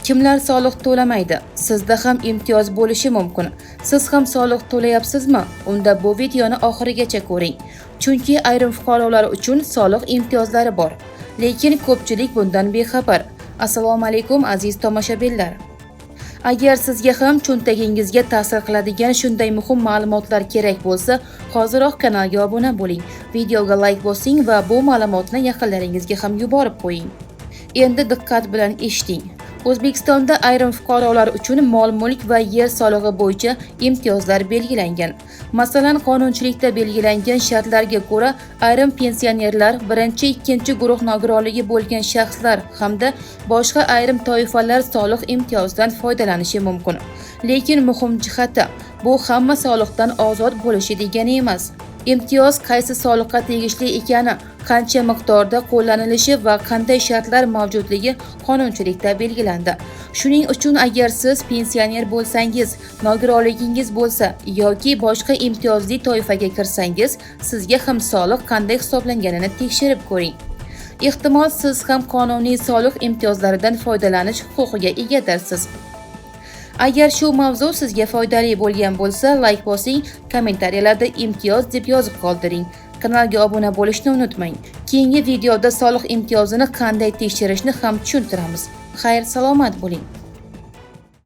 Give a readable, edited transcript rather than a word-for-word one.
Kimlar soliq to'lamaydi? Sizda ham imtiyoz bo'lishi mumkin. Siz ham soliq to'layapsizmi? Unda bu videoni oxirigacha ko'ring. Chunki ayrim fuqarolar uchun soliq imtiyozlari bor, lekin ko'pchilik bundan bexabar. Assalomu alaykum aziz tomoshabinlar. Agar sizga ham cho'ntagingizga ta'sir qiladigan shunday muhim ma'lumotlar kerak bo'lsa, hoziroq kanalga obuna bo'ling, videoga like bosing va bu ma'lumotni yaqinlaringizga ham yuborib qo'ying. Endi diqqat bilan eshiting. O'zbekistonda ayrim fuqarolar uchun mol-mulk va yer solig'i bo'yicha imtiyozlar belgilangan. Masalan, qonunchilikda belgilangan shartlarga ko'ra ayrim pensionerlar, birinchi, ikkinchi guruh nogironligi bo'lgan shaxslar hamda boshqa ayrim toifalar soliq imtiyozidan foydalanishi mumkin. Lekin muhim jihati, bu hamma soliqdan ozod bo'lishi degani emas. Imtiyoz qaysi soliqqa tegishli ekani, qancha miqdorda qo'llanilishi va qanday shartlar mavjudligi qonunchilikda belgilandi. Shuning uchun agar siz pensioner bo'lsangiz, nogironligingiz bo'lsa yoki boshqa imtiyozli toifaga kirsangiz, sizga ham soliq qanday hisoblanganini tekshirib ko'ring. Ehtimol siz ham qonuniy soliq imtiyozlaridan foydalanish huquqiga egadirsiz. Agar shu mavzu sizga foydali bo'lgan bo'lsa, like bosing, kommentariyalarda imtiyoz deb yozib qoldiring. Kanalga obuna bo'lishni unutmang. Keyingi videoda soliq imtiyozini qanday tekshirishni ham tushuntiramiz. Xayr, salomat bo'ling.